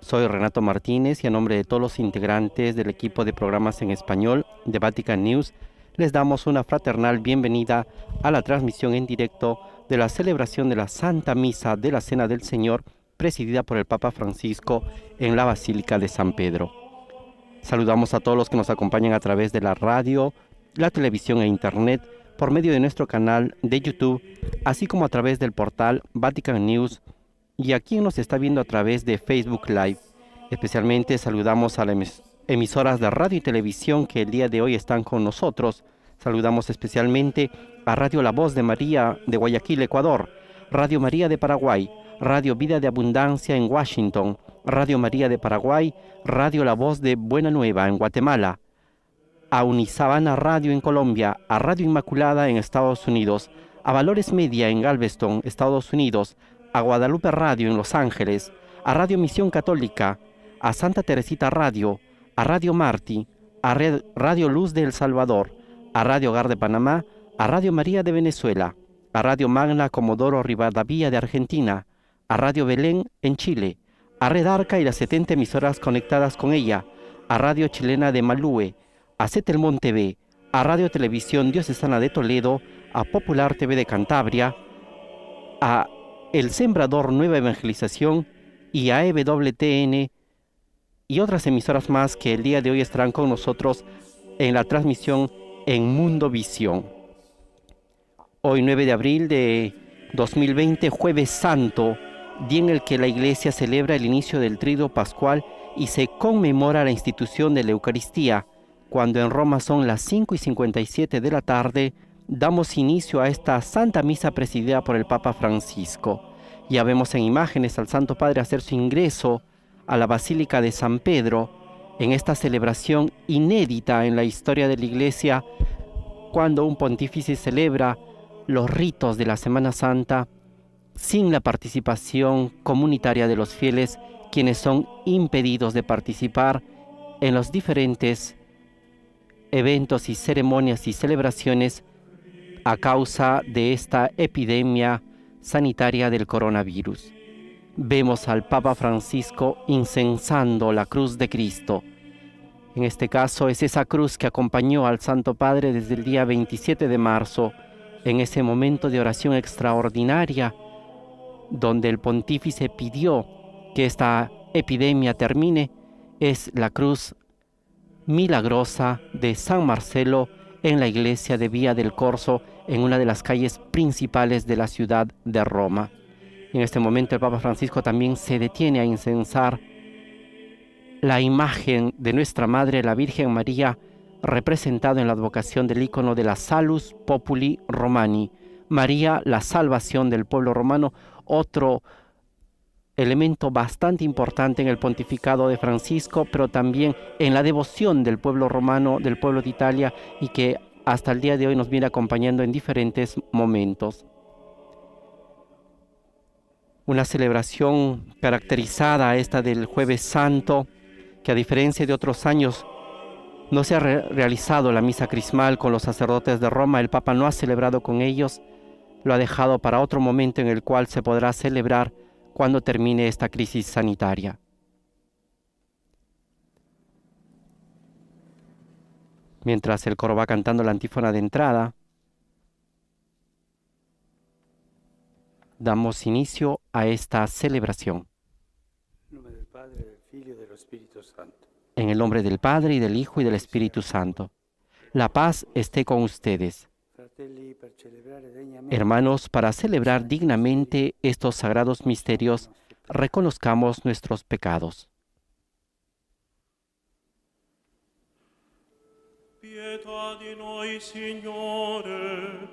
Soy Renato Martínez y a nombre de todos los integrantes del equipo de programas en español de Vatican News, les damos una fraternal bienvenida a la transmisión en directo de la celebración de la Santa Misa de la Cena del Señor, presidida por el Papa Francisco en la Basílica de San Pedro. Saludamos a todos los que nos acompañan a través de la radio, la televisión e internet, por medio de nuestro canal de YouTube, así como a través del portal Vatican News, y a quien nos está viendo a través de Facebook Live. Especialmente saludamos a las emisoras de radio y televisión que el día de hoy están con nosotros. Saludamos especialmente a Radio La Voz de María de Guayaquil, Ecuador, Radio María de Paraguay, Radio Vida de Abundancia en Washington, Radio María de Paraguay, Radio La Voz de Buena Nueva en Guatemala, a Unisabana Radio en Colombia, a Radio Inmaculada en Estados Unidos, a Valores Media en Galveston, Estados Unidos, a Guadalupe Radio en Los Ángeles, a Radio Misión Católica, a Santa Teresita Radio, a Radio Marti, a Radio Luz de El Salvador, a Radio Hogar de Panamá, a Radio María de Venezuela, a Radio Magna Comodoro Rivadavia de Argentina, a Radio Belén en Chile, a Red Arca y las 70 emisoras conectadas con ella, a Radio Chilena de Malúe, a Cetelmont TV, a Radio Televisión Diocesana de Toledo, a Popular TV de Cantabria, a El Sembrador Nueva Evangelización y a EWTN y otras emisoras más que el día de hoy estarán con nosotros en la transmisión en Mundo Visión. Hoy 9 de abril de 2020, Jueves Santo, día en el que la Iglesia celebra el inicio del Tríduo Pascual y se conmemora la institución de la Eucaristía. Cuando en Roma son las 5:57 de la tarde, damos inicio a esta Santa Misa presidida por el Papa Francisco. Ya vemos en imágenes al Santo Padre hacer su ingreso a la Basílica de San Pedro en esta celebración inédita en la historia de la Iglesia, cuando un pontífice celebra los ritos de la Semana Santa sin la participación comunitaria de los fieles, quienes son impedidos de participar en los diferentes eventos y ceremonias y celebraciones a causa de esta epidemia sanitaria del coronavirus. Vemos al Papa Francisco incensando la cruz de Cristo. En este caso es esa cruz que acompañó al Santo Padre desde el día 27 de marzo, en ese momento de oración extraordinaria, donde el pontífice pidió que esta epidemia termine. Es la cruz milagrosa de San Marcelo en la iglesia de Vía del Corso, en una de las calles principales de la ciudad de Roma. En este momento el Papa Francisco también se detiene a incensar la imagen de nuestra Madre, la Virgen María, representado en la advocación del icono de la Salus Populi Romani. María, la salvación del pueblo romano, otro elemento bastante importante en el pontificado de Francisco, pero también en la devoción del pueblo romano, del pueblo de Italia, y que hasta el día de hoy nos viene acompañando en diferentes momentos. Una celebración caracterizada esta del Jueves Santo, que a diferencia de otros años no se ha realizado la misa crismal con los sacerdotes de Roma. El Papa no ha celebrado con ellos, lo ha dejado para otro momento en el cual se podrá celebrar cuando termine esta crisis sanitaria. Mientras el coro va cantando la antífona de entrada, damos inicio a esta celebración. En el nombre del Padre, y del Hijo, y del Espíritu Santo. La paz esté con ustedes. Hermanos, para celebrar dignamente estos sagrados misterios, reconozcamos nuestros pecados. Pietà di noi, Signore.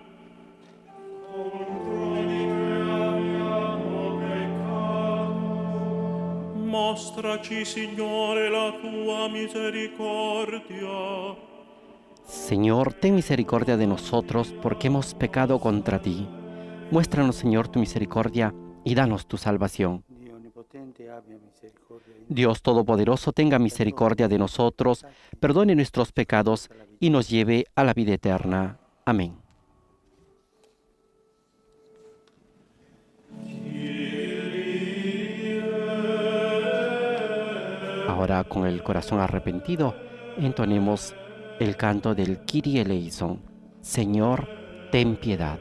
Mostraci, Signore, la tua misericordia. Señor, ten misericordia de nosotros, porque hemos pecado contra ti. Muéstranos, Señor, tu misericordia y danos tu salvación. Dios Todopoderoso, tenga misericordia de nosotros, perdone nuestros pecados y nos lleve a la vida eterna. Amén. ahora con el corazón arrepentido, entonemos el canto del Kyrie eleison. Señor, ten piedad.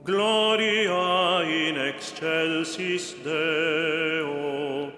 Gloria in excelsis Deo.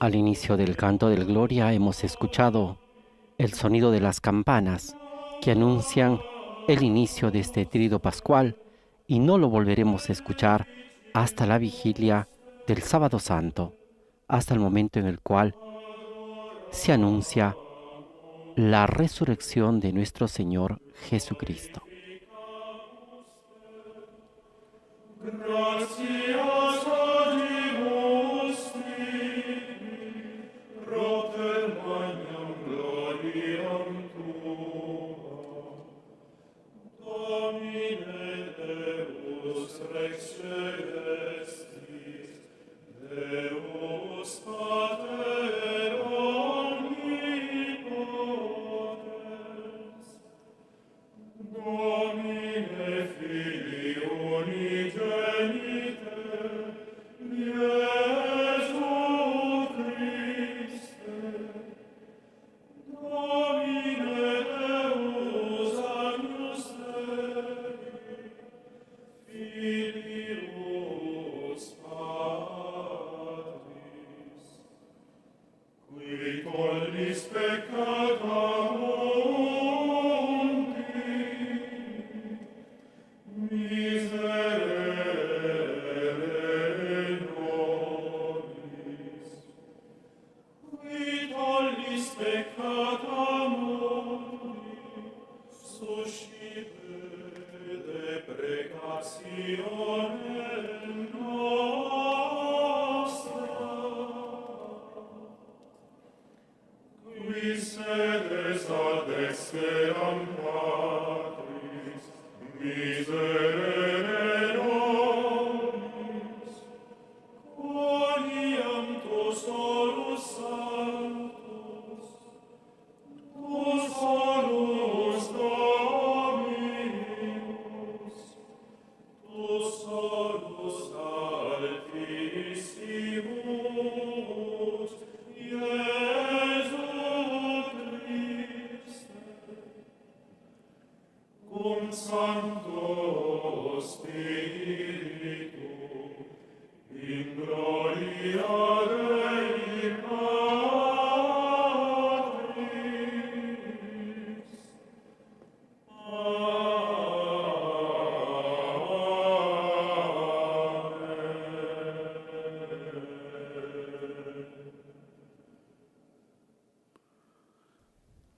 Al inicio del canto del Gloria hemos escuchado el sonido de las campanas que anuncian el inicio de este tríodo pascual y no lo volveremos a escuchar hasta la vigilia del Sábado Santo, hasta el momento en el cual se anuncia la resurrección de nuestro Señor Jesucristo.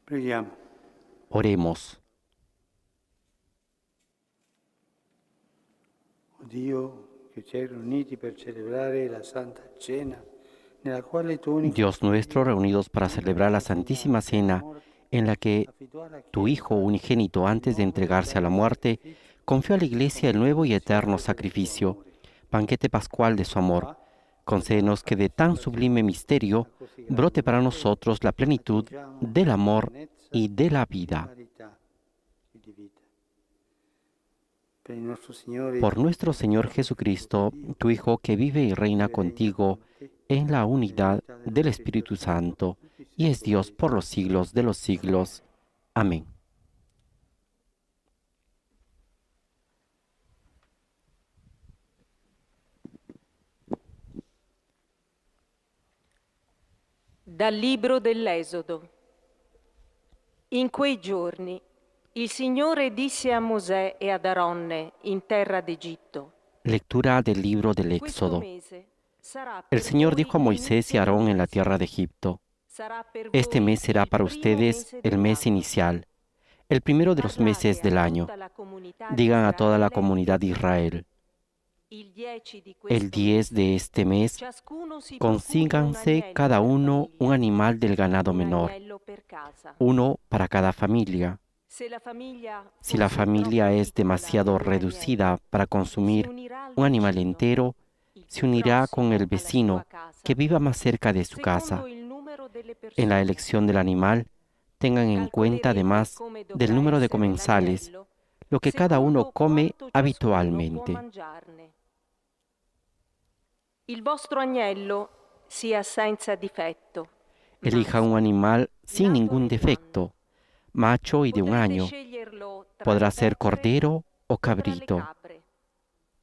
Preghiamo. Oremos. Oh Dio, che ci hai riuniti per celebrare la Santa Cena, nella quale tu unico Dios nuestro, reunidos para celebrar la Santísima Cena, en la que tu Hijo unigénito, antes de entregarse a la muerte, confió a la Iglesia el nuevo y eterno sacrificio, banquete pascual de su amor. Concédenos que de tan sublime misterio brote para nosotros la plenitud del amor y de la vida. Por nuestro Señor Jesucristo, tu Hijo, que vive y reina contigo en la unidad del Espíritu Santo, y es Dios por los siglos de los siglos. Amén. Dal libro dell'Esodo. In quei giorni il Signore disse a Mosè e ad Aronne in terra d'Egitto: Lectura del libro del Éxodo. El Señor dijo a Moisés y a Aarón en la tierra de Egipto: Este mes será para ustedes el mes inicial, el primero de los meses del año. Digan a toda la comunidad de Israel: el 10 de este mes, consíganse cada uno un animal del ganado menor, uno para cada familia. Si la familia es demasiado reducida para consumir un animal entero, se unirá con el vecino que viva más cerca de su casa. En la elección del animal, tengan en cuenta además del número de comensales, lo que cada uno come habitualmente. Il vostro agnello sia senza difetto. Elija un animal sin ningún defecto, macho y de un año. Podrá ser cordero o cabrito.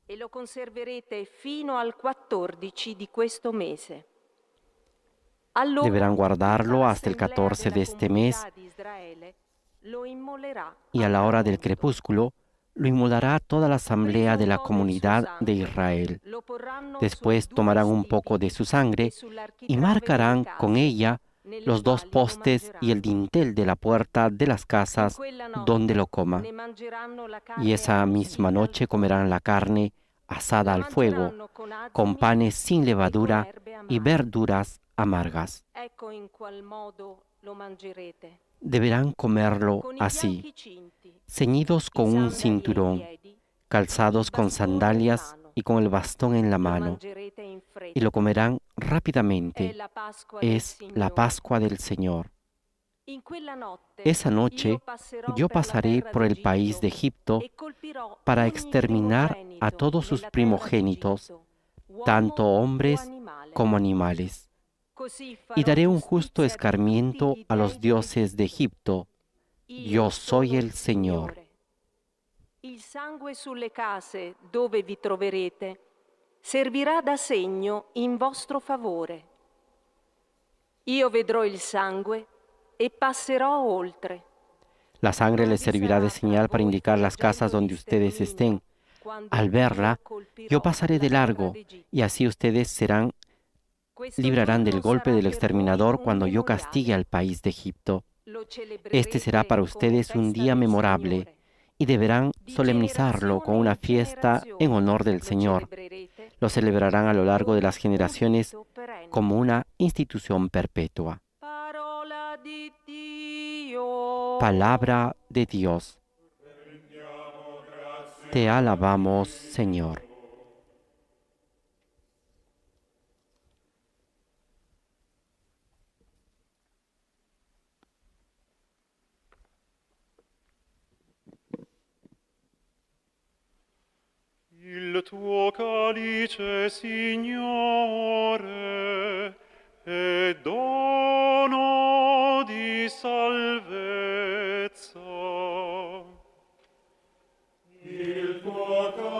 E lo conserverete fino al 14 di questo mese. Deberán guardarlo hasta el 14 de este mes y a la hora del crepúsculo lo inmolará toda la asamblea de la comunidad de Israel. Después tomarán un poco de su sangre y marcarán con ella los dos postes y el dintel de la puerta de las casas donde lo coman. Y esa misma noche comerán la carne asada al fuego, con panes sin levadura y verduras amargas. Deberán comerlo así, ceñidos con un cinturón, calzados con sandalias y con el bastón en la mano, y lo comerán rápidamente. Es la Pascua del Señor. Esa noche yo pasaré por el país de Egipto para exterminar a todos sus primogénitos, tanto hombres como animales, y daré un justo escarmiento a los dioses de Egipto. Yo soy el Señor. Il sangue sulle case dove vi troverete servirà da segno in vostro favore. Io vedrò il sangue e passerò oltre. La sangre les servirá de señal para indicar las casas donde ustedes estén. Al verla, yo pasaré de largo, y así ustedes librarán del golpe del exterminador cuando yo castigue al país de Egipto. Este será para ustedes un día memorable, y deberán solemnizarlo con una fiesta en honor del Señor. Lo celebrarán a lo largo de las generaciones como una institución perpetua. Palabra de Dios. Te alabamos, Señor. Il tuo calice, Signore, è dono di salvezza.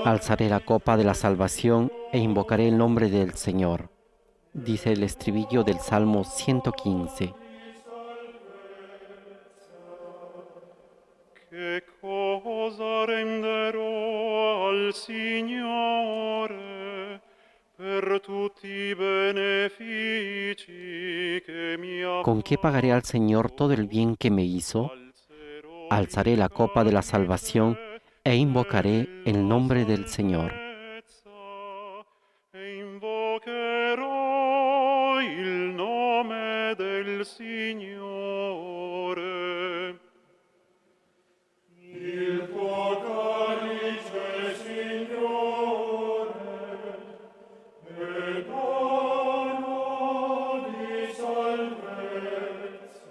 Alzaré la copa de la salvación e invocaré el nombre del Señor. Dice el estribillo del Salmo 115. Che cosa renderò al Signore per tutti i benefici che mi ha ¿Con qué pagaré al Señor todo el bien que me hizo? Alzaré la copa de la salvación e invocaré el nombre del Señor. e invocherò il nome del Signore. Il tuo calice, Signore, è dono di salvezza.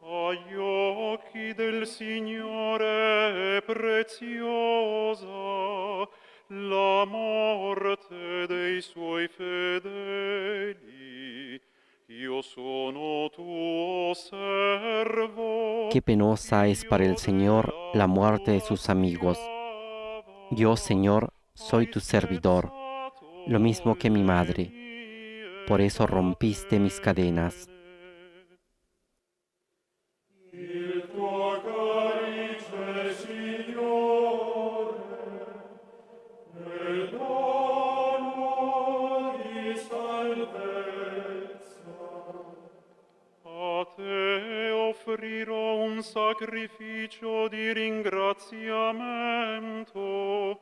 Agli occhi del Signore è preziosa la morte dei suoi fedeli. Io sono tuo servo. Qué penosa es para el Señor la muerte de sus amigos. Yo, Señor, soy tu servidor, lo mismo que mi madre. Por eso rompiste mis cadenas. Il tuo calice, Signore, è dono di salvezza. A te offrirò un sacrificio di ringraziamento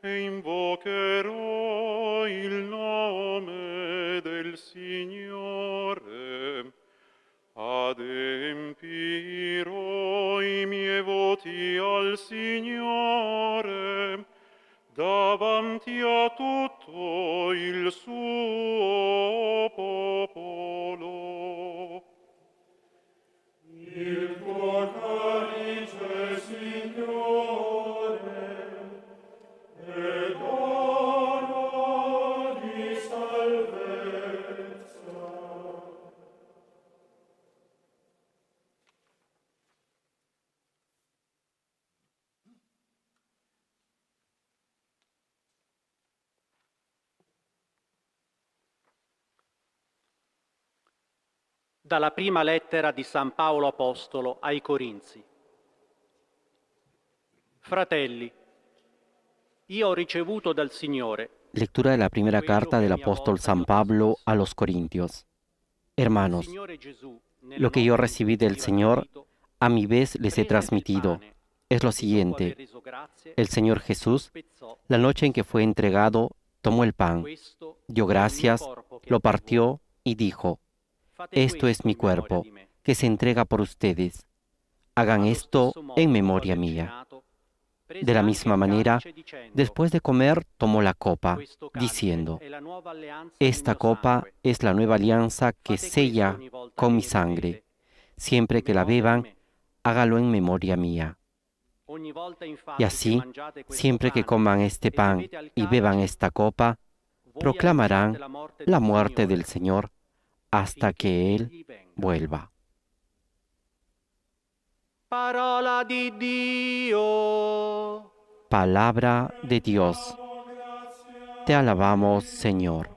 e invocherò il nome del Signore. Adempirò i miei voti al Signore davanti a tutto il suo popolo. Il tuo calice, Signore, è dono di salvezza. Dalla prima lettera di San Paolo Apostolo ai Corinzi. Fratelli, io ho ricevuto dal Signore Lectura de la primera carta del apóstol San Pablo a los Corintios. Hermanos, lo que yo recibí del Señor, a mi vez les he transmitido. Es lo siguiente: el Señor Jesús, la noche en que fue entregado, tomó el pan, dio gracias, lo partió y dijo: esto es mi cuerpo, que se entrega por ustedes. Hagan esto en memoria mía. De la misma manera, después de comer, tomó la copa, diciendo: esta copa es la nueva alianza que sella con mi sangre. Siempre que la beban, hágalo en memoria mía. Y así, siempre que coman este pan y beban esta copa, proclamarán la muerte del Señor hasta que Él vuelva. Parola di Dio. Palabra de Dios. Te alabamos, Señor.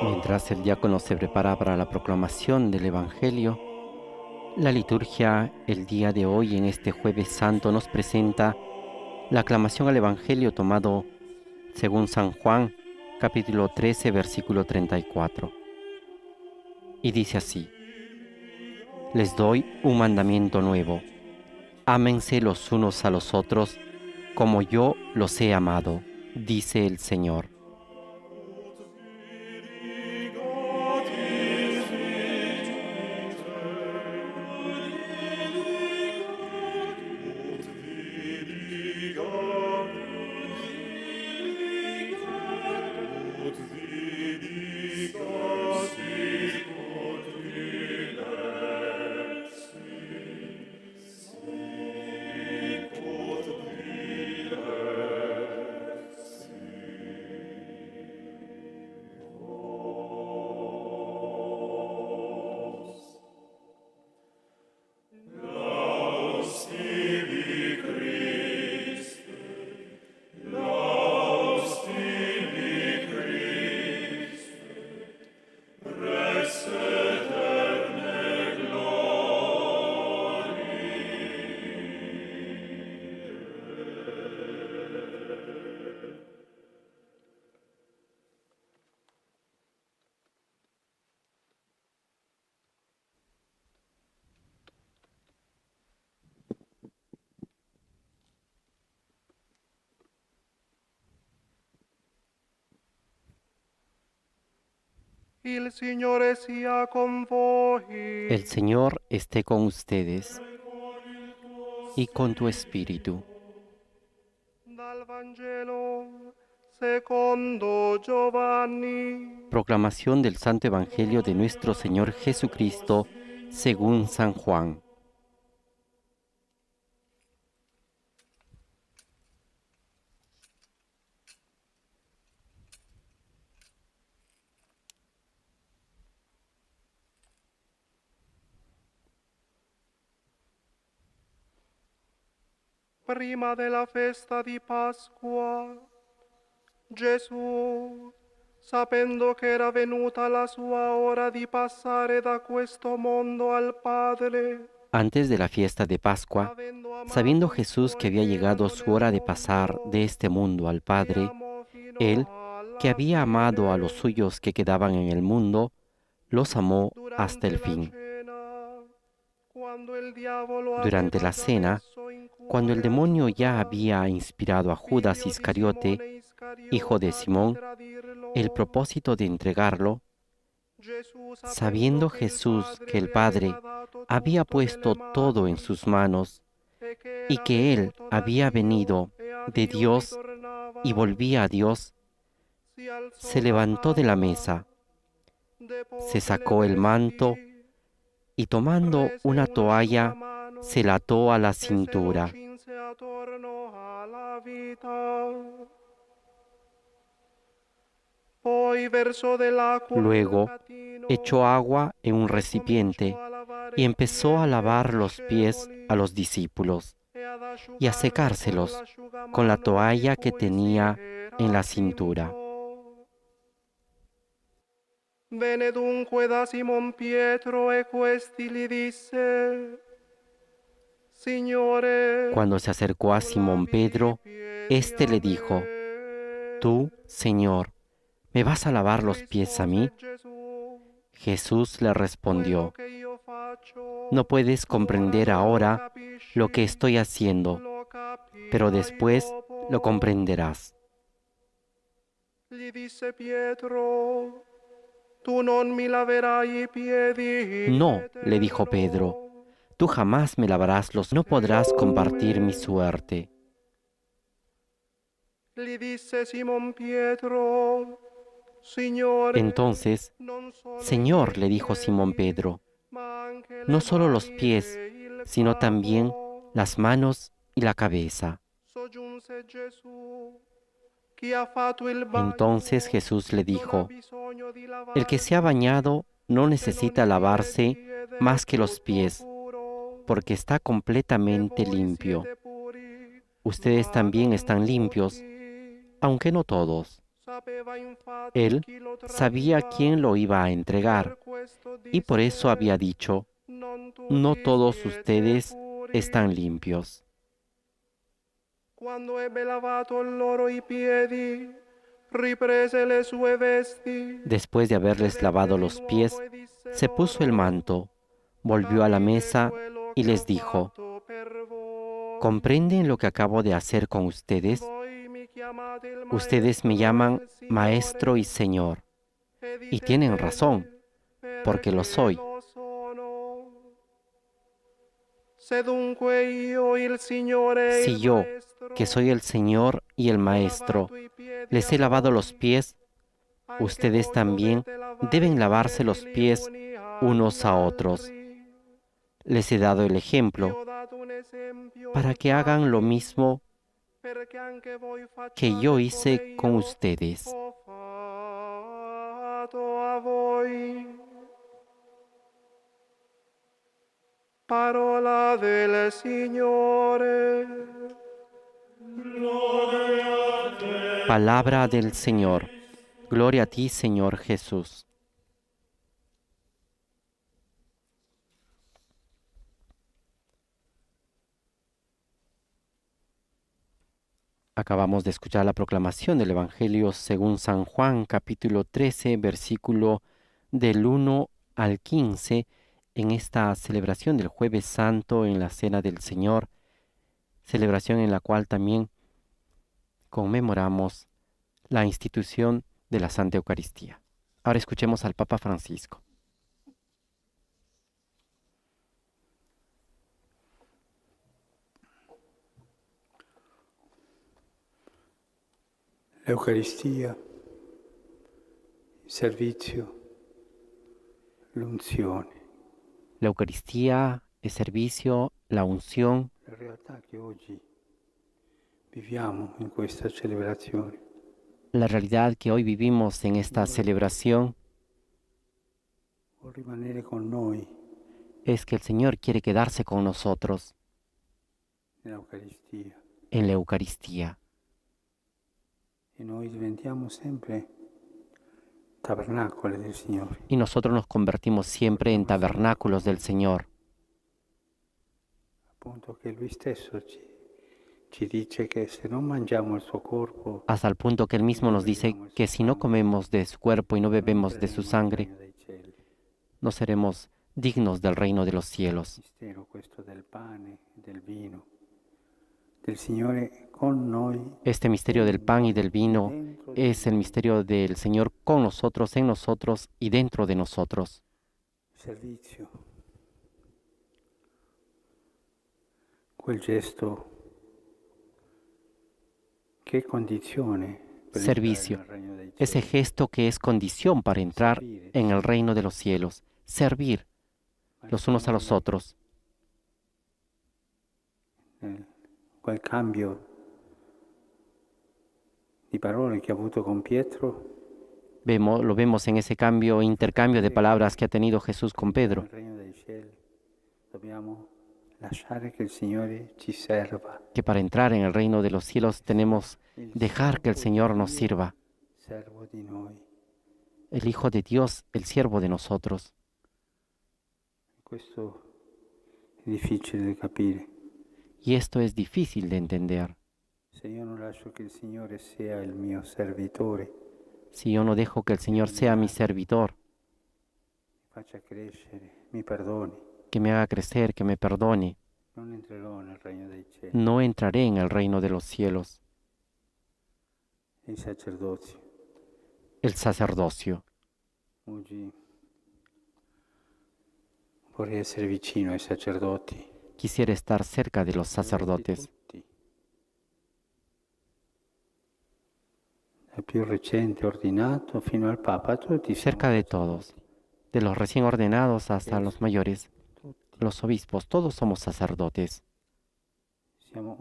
Mientras el diácono se prepara para la proclamación del Evangelio, la liturgia el día de hoy, en este Jueves Santo, nos presenta la aclamación al Evangelio tomado según San Juan, capítulo 13, versículo 34. Y dice así: les doy un mandamiento nuevo, Ámense los unos a los otros como yo los he amado, dice el Señor. Il Signore sia con voi. El Señor esté con ustedes y con tu espíritu. Dal Vangelo secondo Giovanni. Proclamación del Santo Evangelio de nuestro Señor Jesucristo según San Juan. Prima della festa di Pasqua, Gesù, sapendo che era venuta la sua ora di passare da questo mondo al Padre, Antes de la fiesta de Pascua, sabiendo Jesús que había llegado su hora de pasar de este mundo al Padre, Él, que había amado a los suyos que quedaban en el mundo, los amó hasta el fin. Durante la cena, cuando el demonio ya había inspirado a Judas Iscariote, hijo de Simón, el propósito de entregarlo, sabiendo Jesús que el Padre había puesto todo en sus manos y que Él había venido de Dios y volvía a Dios, se levantó de la mesa, se sacó el manto y tomando una toalla se la ató a la cintura. Luego echó agua en un recipiente y empezó a lavar los pies a los discípulos y a secárselos con la toalla que tenía en la cintura. Venne dunque da Simon Pietro e questi gli disse: Signore, Cuando se acercó a Simón Pedro, éste le dijo: Tú, Señor, ¿me vas a lavar los pies a mí? Jesús le respondió: No puedes comprender ahora lo que estoy haciendo, pero después lo comprenderás. Gli disse Pietro: Tu non mi laverai i piedi. No, le dijo Pedro, tú jamás me lavarás los, no podrás compartir mi suerte. Gli disse Simon Pietro: Signore, Entonces, Señor, le dijo Simón Pedro, no solo los pies, sino también las manos y la cabeza. Entonces Jesús le dijo: El que se ha bañado no necesita lavarse más que los pies, porque está completamente limpio. Ustedes también están limpios, aunque no todos. Él sabía quién lo iba a entregar, y por eso había dicho: No todos ustedes están limpios. Quando ebbe lavato loro i piedi, riprese le sue vesti. Después de haberles lavado los pies, se puso el manto, volvió a la mesa y les dijo: ¿Comprenden lo que acabo de hacer con ustedes? Ustedes me llaman Maestro y Señor, y tienen razón, porque lo soy. Si yo, que soy el Señor y el Maestro, les he lavado los pies, ustedes también deben lavarse los pies unos a otros. Les he dado el ejemplo para que hagan lo mismo que yo hice con ustedes. Parola del Signore. Palabra del Señor. Gloria a ti, Señor Jesús. Acabamos de escuchar la proclamación del Evangelio según San Juan, capítulo 13, versículo del 1 al 15, en esta celebración del Jueves Santo en la Cena del Señor, celebración en la cual también conmemoramos la institución de la Santa Eucaristía. Ahora escuchemos al Papa Francisco. La Eucaristía, il servizio, l'unzione. La Eucaristía, el servicio, la unción, La realtà che oggi viviamo in questa celebrazione la realidad que hoy vivimos en esta celebración vuol rimanere con noi es que el Señor quiere quedarse con nosotros nell'Eucaristia en la Eucaristía. e noi diventiamo sempre tabernacoli del Signore. Y nosotros nos convertimos siempre en tabernáculos del Señor, Appunto che Lui stesso ci dice che se non mangiamo il suo corpo hasta el punto que Él mismo nos dice que si no comemos de su cuerpo y no bebemos de su sangre, dai cieli. no seremos dignos del reino de los cielos. Il mistero questo del pane, del vino, del Signore con noi, Este misterio del pan y del vino es el misterio del Señor con nosotros, en nosotros y dentro de nosotros. servizio. Quel gesto che è condizione per Servicio, entrare nel regno dei ese cieli. gesto que es condición para entrar en el reino de los cielos, servir los unos a los otros. Quel cambio di parole che ha avuto con Pietro Lo vemos en ese intercambio de palabras que ha tenido Jesús con Pedro, nel regno dei cieli. Dobbiamo lasciare che il Signore ci serva. que para entrar en el reino de los cielos tenemos dejar que el Señor nos sirva, Servo di noi. el Hijo de Dios, el siervo de nosotros. Questo è difficile da capire. Y esto es difícil de entender. Se io non lascio che il Signore sia il mio servitore, Si yo no dejo que el Señor sea mi servidor, mi faccia crescere, mi perdoni, que me haga crecer, que me perdone, non entrerò nel regno dei cieli. no entraré en el reino de los cielos. Il sacerdozio. El sacerdocio. Oggi vorrei essere vicino ai sacerdoti. Quisiera estar cerca de los sacerdotes, Tutti. Dal più recente ordinato fino al Papa, tutti siamo cerca de sacerdoti. todos, de los recién ordenados hasta los mayores, Tutti los obispos, todos somos sacerdotes. siamo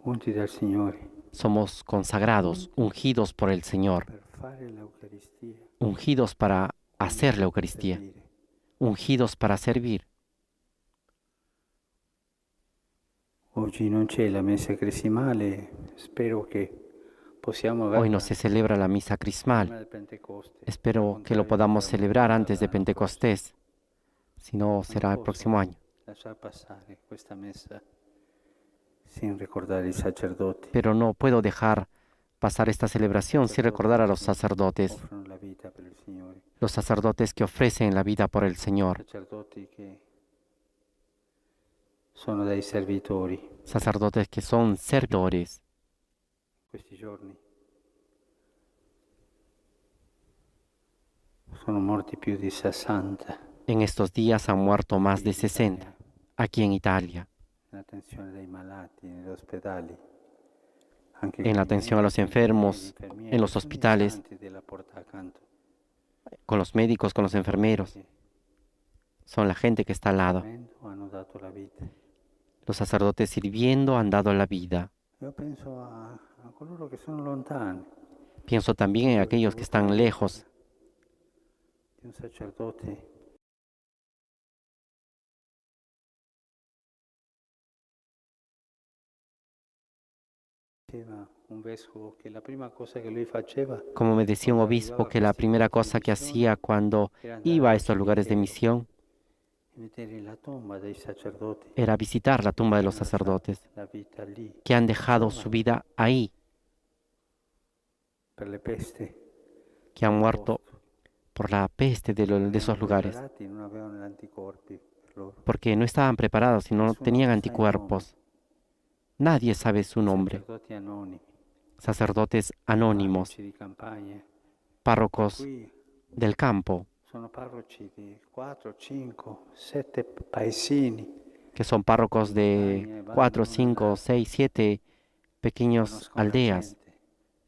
unti dal Signore Somos consagrados, ungidos por el Señor, per fare l'Eucaristia, ungidos para hacer la Eucaristía, servire. ungidos para servir. Oggi non c'è la messa cressimale, spero che possiamo averla Hoy no se celebra la misa prima crismal. del Pentecoste. Espero que lo podamos celebrar antes de Pentecostés, si no será el próximo año. Lasciar passare questa messa sin ricordare i sacerdoti. Pero no puedo dejar pasar esta celebración sin recordar a los sacerdotes, Offrono la vita per il Signore. los sacerdotes que ofrecen la vida por el Señor, Sacerdoti che sono dei servitori. sacerdotes que son servidores. Questi giorni sono morti più di 60 En estos días han muerto más de 60 aquí en Italia, nell'attenzione dei malati negli ospedali, anche en la con i atención a los medici, enfermos, infermieri, en los sono i hospitales, santi della porta accanto. con los médicos, con los enfermeros. Che Son la gente que está al lado. servendo hanno dato la vita. Los sacerdotes sirviendo han dado la vida. Io penso a coloro che sono lontani. Pienso también en aquellos que están lejos. Di un sacerdote diceva un vescovo che la prima cosa che lui faceva Como me decía un obispo, que la primera cosa que hacía cuando iba a estos lugares de misión e vedere la tomba dei sacerdoti era visitar la tumba de los che hanno lasciato sacerdotes, la vita lì que han dejado su vida ahí, per le peste que han del muerto posto. por la peste de esos lugares, Preparati, non avevano gli anticorpi per loro. porque no estaban preparados y no Nessuno tenían sa il anticuerpos. Nadie sabe su nome. nombre. Sacerdoti anonimi, Sacerdotes anónimos, parroci di campagna. párrocos Qui del campo, sono parroci di 4, 5, 7 paesini. que son párrocos de 4, 5, 6, 7 pequeños Conoscono la aldeas, gente.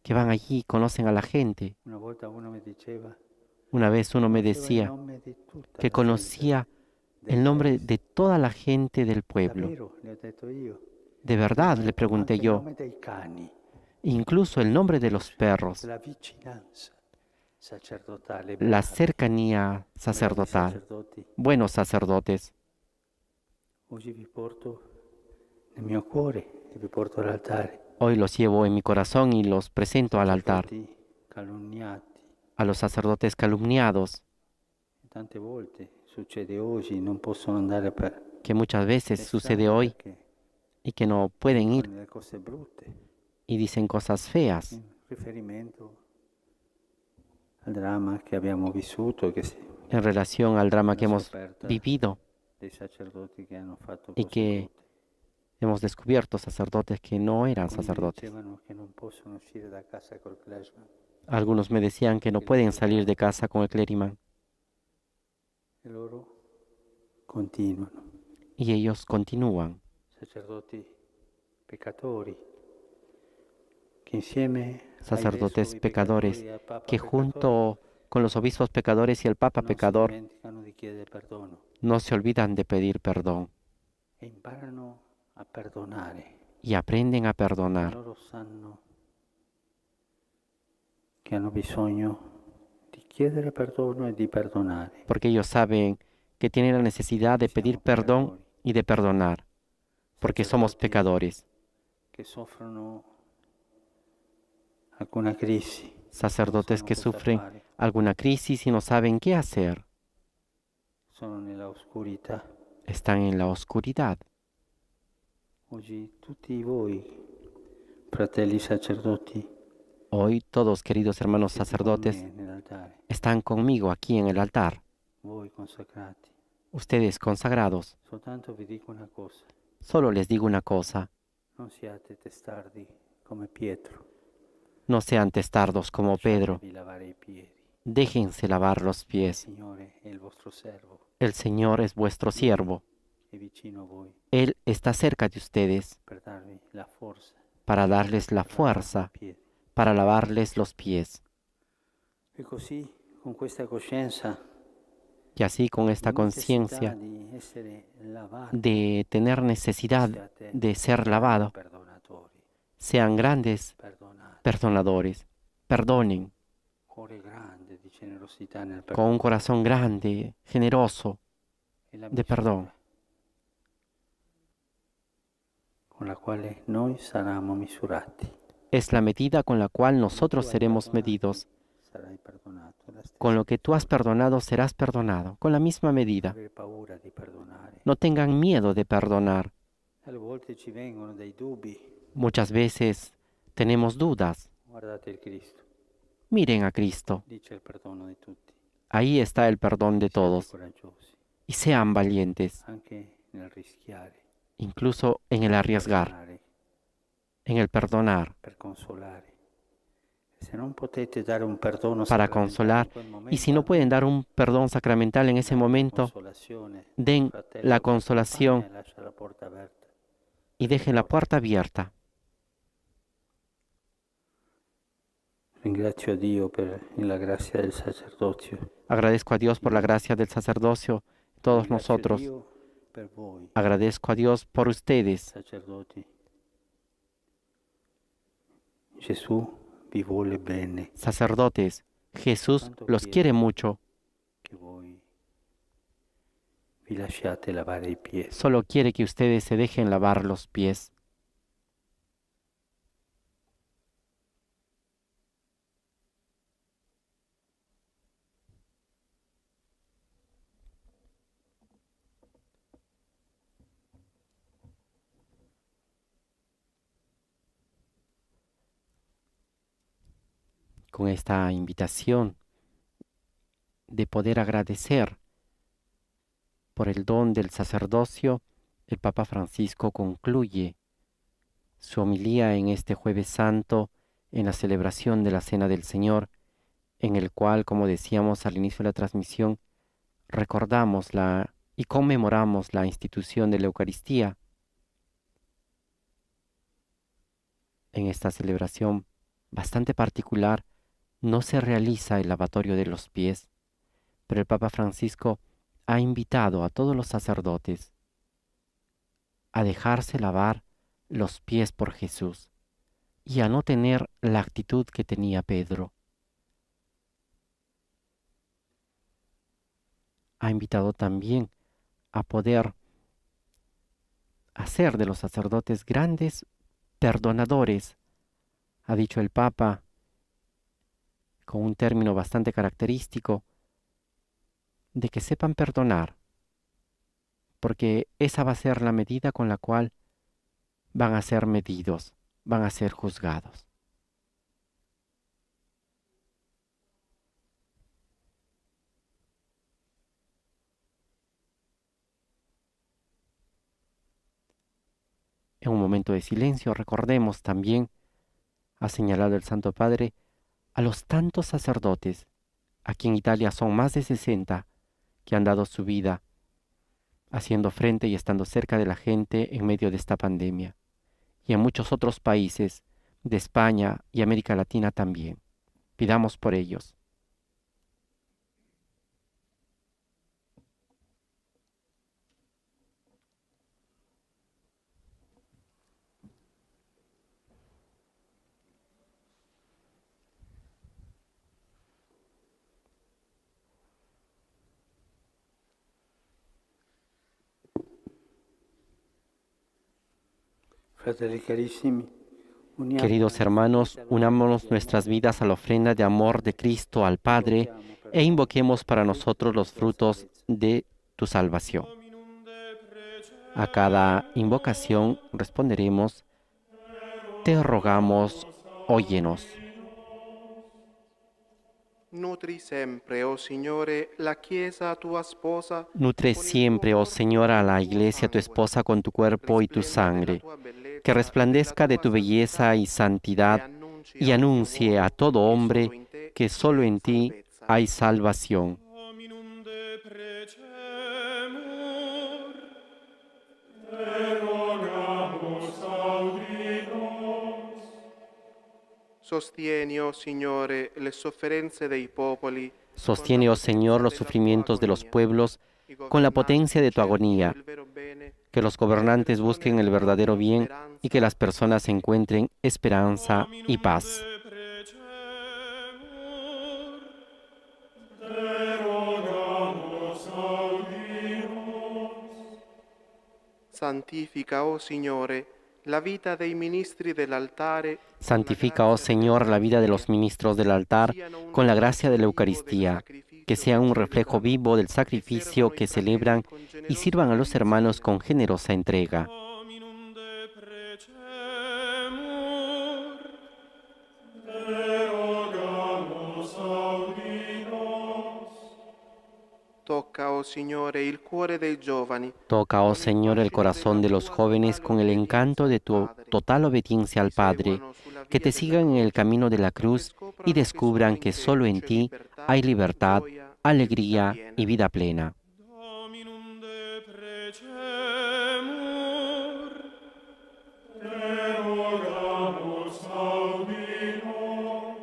que van allí, conocen a la gente. Una volta uno mi diceva, Una vez uno me conosceva il decía nome di tutta que la conocía gente el del nombre paese. de toda la gente del pueblo. Davvero, le ho detto io. ¿De verdad? Mi ha Le detto, pregunté anche il yo. nome dei cani, Incluso el nombre de los perros, la vicinanza sacerdotale. la bravi, cercanía bravi sacerdotal. sacerdoti. Buenos sacerdotes. Oggi vi porto nel mio cuore e vi porto all'altare. Hoy los llevo en mi corazón y los presento al altar. Sacerdoti calunniati. A los sacerdotes calumniados, Tante volte succede oggi, non possono andare per que muchas veces le sucede strade hoy perché y que no pueden ir dicono delle cose brutte. y dicen cosas feas. In riferimento al dramma che abbiamo vissuto, En relación al drama que la hemos scoperta vivido dei sacerdoti che hanno fatto y cose que brutte. hemos descubierto sacerdotes que no eran Alcuni mi sacerdotes. dicevano che non possono uscire da casa col clergyman. Algunos me decían que no pueden salir de casa con el clériman E loro continuano. y ellos continúan. Sacerdoti peccatori che insieme ai Sacerdotes vescovi pecadores peccatori e al Papa que peccatore junto con los obispos pecadores y el Papa non si pecador dimenticano di chiedere perdono no se olvidan de pedir perdón e imparano a perdonare. y aprenden a perdonar, Loro sanno che hanno bisogno di chiedere perdono e di perdonare. porque ellos saben que tienen la necesidad de pedir Siamo perdón peccatori, y de perdonar, porque somos sacerdoti pecadores, che soffrono alcuna crisi, sacerdotes sanno que cosa sufren fare, alguna crisis y no saben qué hacer, sono nella oscurità. están en la oscuridad. Oggi tutti voi, fratelli sacerdoti, Hoy todos, queridos hermanos siete con sacerdotes, me nell'altare, están conmigo aquí en el altar, voi consacrati. ustedes consagrados. Soltanto vi dico una cosa, Solo les digo una cosa, non siate testardi come Pietro, no sean testardos como Pedro, lasciatevi lavare i piedi. déjense lavar los Il pies. Signore è il vostro servo, El Señor es vuestro siervo, è vicino a voi Él está cerca de ustedes per darvi la forza, para darles la per lavarvi i fuerza, piedi. para lavarles los pies. E così, con questa coscienza, Y así con esta di necessità conciencia di essere lavati, de tener necesidad siate de ser grandi lavado, perdonatori, sean grandes perdonate, perdonadores, perdonen cuore grande di generosità nel con un perdono corazón grande, generoso, e la de perdón, misura con la quale noi saremo misurati. es la medida con la cual nosotros Tu hai seremos perdonato, medidos. sarai perdonato. La stessa Con lo que tú has misura. perdonado serás perdonado, con la misma medida. Avere paura di perdonare. No tengan miedo de perdonar. Alle volte ci vengono dei dubbi. Muchas veces tenemos dudas. Guardate il Cristo, Miren a Cristo. dice il perdono di tutti. Ahí está el perdón de Siate todos. coraggiosi, Y sean valientes. anche nel rischiare. incluso en el arriesgar, perdonare, en el perdonar, per consolare. Se non potete dare un perdono para sacramentale consolar. in quel Y momento, si no pueden dar un perdón sacramental en ese date la momento, consolazione al den fratello la che ti accompagna consolación e lascia la porta aperta. y dejen la puerta abierta. Ringrazio a Dio per la grazia del sacerdozio. Agradezco a Dios por la gracia del sacerdocio, todos Ringrazio nosotros. Dio per voi, Agradezco a Dios por ustedes, sacerdoti. Gesù vi vuole bene, sacerdotes. Jesús tanto los quiere mucho, che voi vi lasciate lavare i piedi. solo quiere que ustedes se dejen lavar los pies. Con esta invitación de poder agradecer por el don del sacerdocio, el Papa Francisco concluye su homilía en este Jueves Santo en la celebración de la Cena del Señor, en el cual, como decíamos al inicio de la transmisión, recordamos y conmemoramos la institución de la Eucaristía. En esta celebración bastante particular no se realiza el lavatorio de los pies, pero el Papa Francisco ha invitado a todos los sacerdotes a dejarse lavar los pies por Jesús y a no tener la actitud que tenía Pedro. Ha invitado también a poder hacer de los sacerdotes grandes perdonadores, ha dicho el Papa, con un término bastante característico, de que sepan perdonar, porque esa va a ser la medida con la cual van a ser medidos, van a ser juzgados. En un momento de silencio recordemos también, ha señalado el Santo Padre, a los tantos sacerdotes, aquí en Italia son más de 60, que han dado su vida haciendo frente y estando cerca de la gente en medio de esta pandemia, y en muchos otros países de España y América Latina también. Pidamos por ellos. Fratelli carissimi, Queridos hermanos, unámonos nuestras vidas a la ofrenda de amor de Cristo al Padre e invoquemos para nosotros los frutos de tu salvación. A cada invocación responderemos, te rogamos, óyenos. Nutri sempre, oh Signore, la Chiesa tua sposa. Nutre siempre, oh Señor, a la Iglesia, tu esposa, con tu cuerpo y tu sangre, que resplandezca de tu belleza y santidad y anuncie a todo hombre que solo en ti hay salvación. Sostieni, oh Signore, le sofferenze dei popoli. Sostiene, oh Señor, los sufrimientos de los pueblos con la potencia de tu agonía, que los gobernantes busquen el verdadero bien y que las personas encuentren esperanza y paz. Santifica, oh Signore, la vita dei ministri dell'altare. Santifica, oh Señor, la vida de los ministros del altar con la gracia de la Eucaristía, que sea un reflejo vivo del sacrificio que celebran y sirvan a los hermanos con generosa entrega. Tocca, oh Signore, il cuore dei giovani. Toca, oh Señor, el corazón de los jóvenes con el encanto de tu total obediencia al Padre, que te sigan en el camino de la cruz y descubran que solo en ti hay libertad, alegría y vida plena. Dominum de precemur, te rogamus audi nos.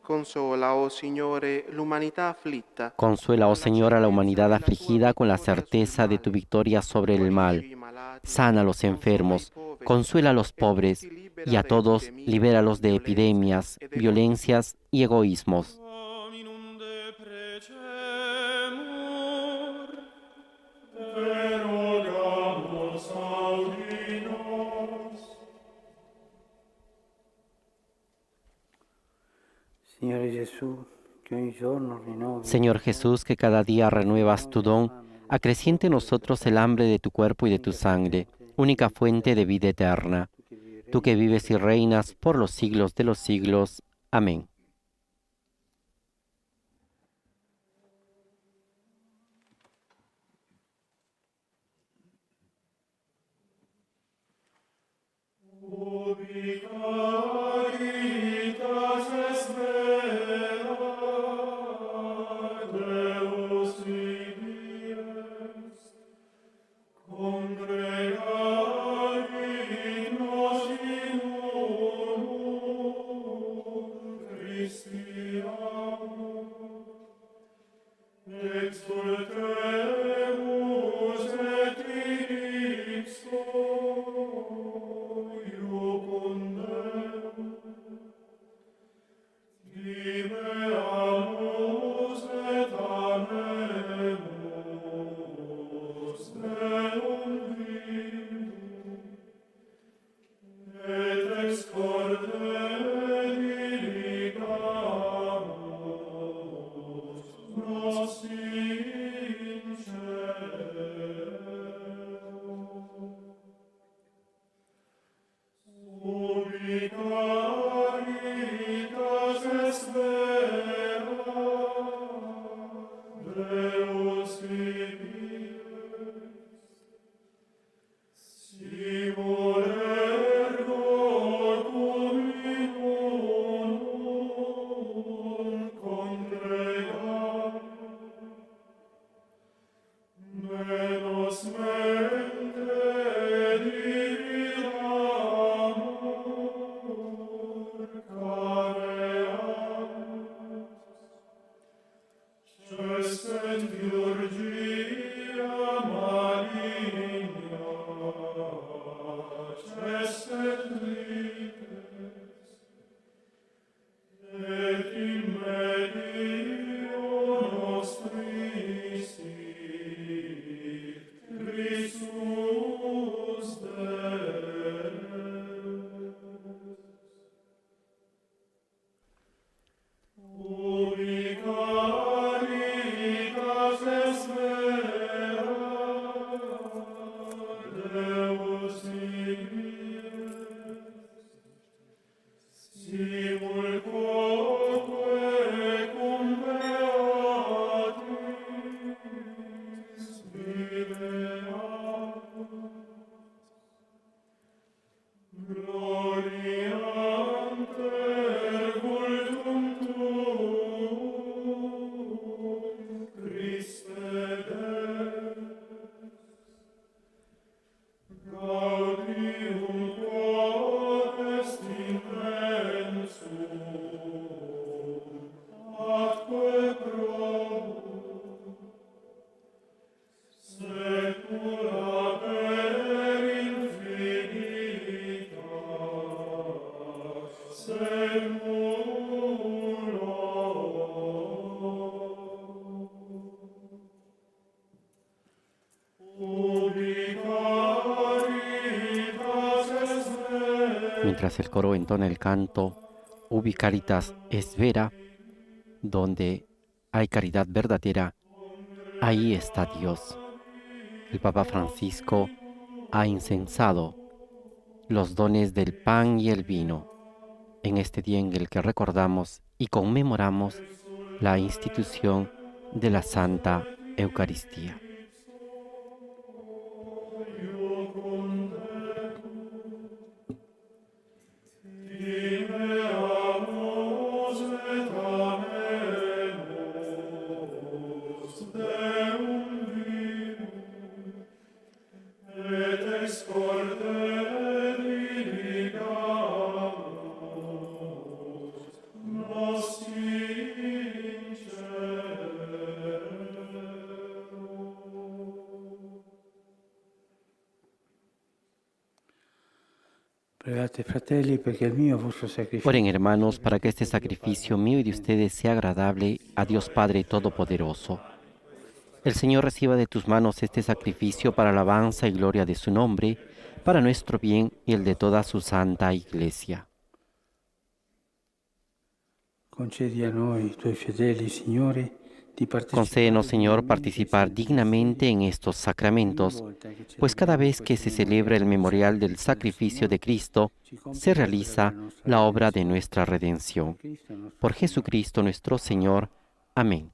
Consola, oh Signore, l'umanità afflitta. Consuela, oh Señor, a la humanidad afligida con la certeza de tu victoria sobre el mal. Sana a los enfermos, consuela a los pobres y a todos libéralos de epidemias, violencias y egoísmos. Dominum de precemur, te rogamus audi nos. Signore Gesù, che ogni giorno rinnovi Señor Jesús, que cada día renuevas tu don, acreciente en nosotros el hambre de tu cuerpo y de tu sangre, única fuente de vida eterna. Tú que vives y reinas por los siglos de los siglos. Amén. Caritas est vera, Deus vivi est, congregavit nos in unum Christi amor, exultemus et in ipso iucundem, timeamus et amemus Deum vivum, et ex corde diligamus nos in cielo. Ubi caritas est vera, Deus vivi est. Si volergo cum in unum congregam, menos mente dividamur careamus, cessent urgia maligna, cessent vites, et in medio nostri sit Christus Deus. Ubi caritas est vera, Deus vivi est. Simulcoque cum beatis viveamus, glorianter cultum tuum, Christe Deus. Gaudium quod est immensum, atque probum, secula per infinitas seculorum. Ubi caritas est vera, Mientras el coro entona el canto Ubi Caritas es Vera, donde hay caridad verdadera, ahí está Dios. El Papa Francisco ha incensado los dones del pan y el vino en este día en el que recordamos y conmemoramos la institución de la Santa Eucaristía. Pregate, fratelli, perché il mio e il vostro sacrificio Oren, hermanos, para que este sacrificio mío y de ustedes sea agradable a Dios Padre Todopoderoso. El Señor reciba de tus manos este sacrificio para alabanza y gloria de su nombre, para nuestro bien y el de toda su santa Iglesia. concedi a noi, tuoi fedeli, Signore, di partecipare Concédenos, Señor, dignamente participar dignamente en estos sacramentos, pues cada vez que se celebra el memorial del sacrificio de Cristo, se realiza la obra de nuestra redención. Por Jesucristo nuestro Señor. Amén.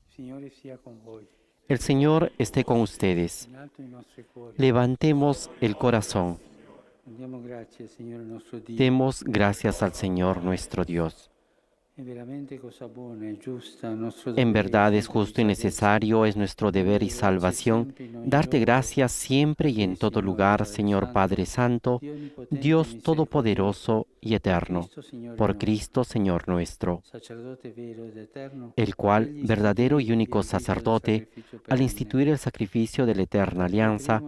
Signore sia con voi. El Señor esté con ustedes. In alto i nostri cuori. Levantemos el corazón. Rendiamo grazie, Signore nostro Dio. Demos gracias al Señor nuestro Dios. È veramente cosa buona e giusta, nostro En dovere, verdad es sempre justo y di necesario, es nuestro deber y salvación, darte gracias siempre y en todo lugar, Señor Padre Santo, Dios Todopoderoso y Eterno, por Cristo, Señor nuestro, sacerdote vero ed eterno, el cual, verdadero y único sacerdote, al instituir el sacrificio de la eterna alianza,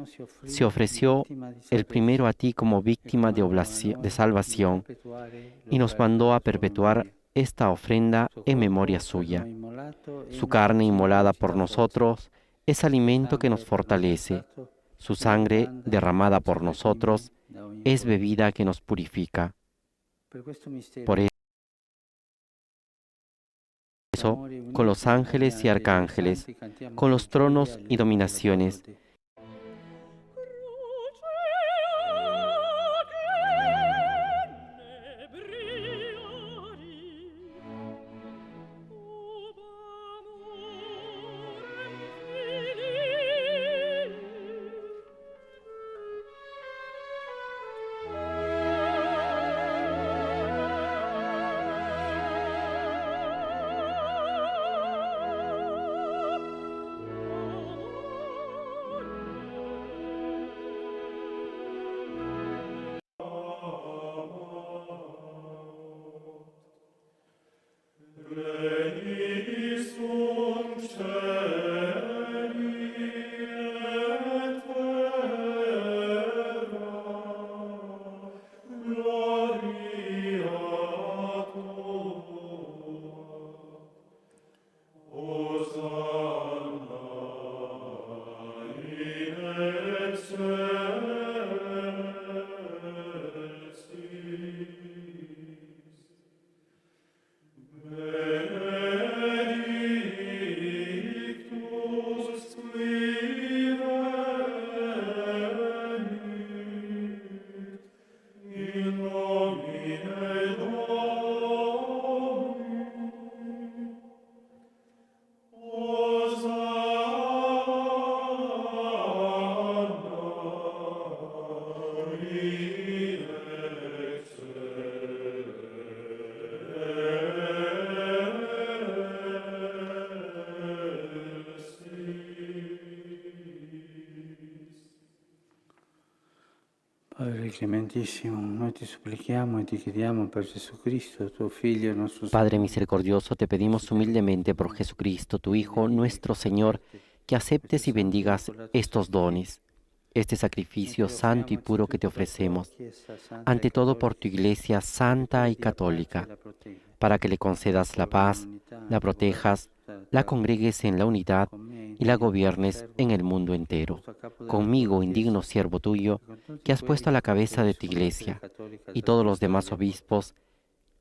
se ofreció el primero a ti como víctima de salvación y nos mandó a perpetuar esta ofrenda en memoria suya. Su carne inmolada por nosotros es alimento que nos fortalece. Su sangre derramada por nosotros es bebida que nos purifica. Por eso, con los ángeles y arcángeles, con los tronos y dominaciones, Padre clementissimo, noi ti supplichiamo e ti chiediamo per Gesù Cristo, tuo Figlio, nostro Padre Signore, misericordioso, te pedimos humildemente por Jesucristo, tu Hijo, nuestro Señor, que aceptes y bendigas estos dones, este sacrificio santo y puro que te ofrecemos, ante todo por tu Iglesia santa y católica, para que le concedas la paz, la protejas, la congregues en la unidad y la gobiernes en el mundo entero. Conmigo, indigno siervo tuyo, que has puesto a la cabeza de tu Iglesia, y todos los demás obispos,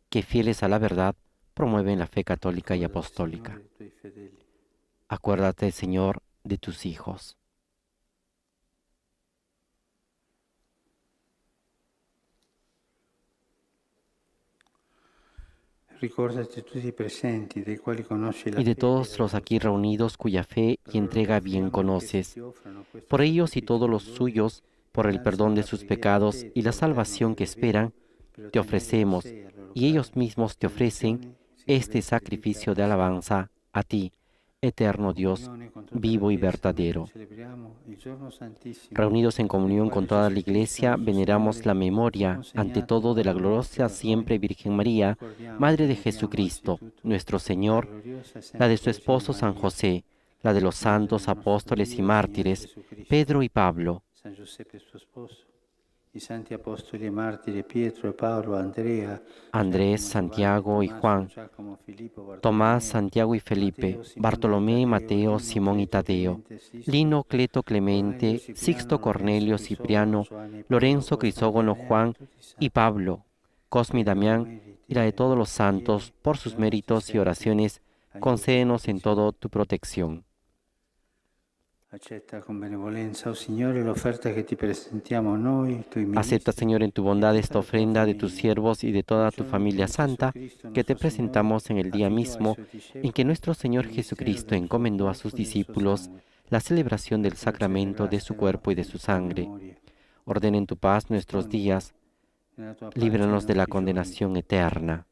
que fieles a la verdad, promueven la fe católica y apostólica. Acuérdate, Señor, de tus hijos. Ricordati di tutti i presenti dei quali conosci la y de fede, todos los aquí reunidos cuya fe y entrega bien conoces. Por ellos y todos los suyos, por el perdón de sus pecados y la salvación que esperan, te ofrecemos, y ellos mismos te ofrecen, este sacrificio de alabanza a ti, eterno Dios, vivo y verdadero. Reunidos en comunión con toda la Iglesia, veneramos la memoria, ante todo, de la gloriosa siempre Virgen María, Madre de Jesucristo, nuestro Señor, la de su esposo San José, la de los santos apóstoles y mártires, Pedro y Pablo, San Giuseppe suo sposo, i santi apostoli e martiri Pietro e Paolo, Andrea, Andrés, Santiago y Juan, Tomás, Santiago y Felipe, Bartolomé, Mateo, Simón y Tadeo, Lino, Cleto, Clemente, Sixto, Cornelio, Cipriano, Lorenzo, Crisógono, Juan y Pablo, Cosme y Damián, y la de todos los santos, por sus méritos y oraciones, concédenos en todo tu protección. Accetta con benevolenza, oh Signore, l'offerta che ti presentiamo noi, tu Acepta, Señor, en tu bondad esta ofrenda de tus siervos y de toda tu familia santa, que te presentamos en el día mismo en que nuestro Señor Jesucristo encomendó a sus discípulos la celebración del sacramento de su cuerpo y de su sangre. Ordena en tu paz nuestros días, líbranos de la condenación eterna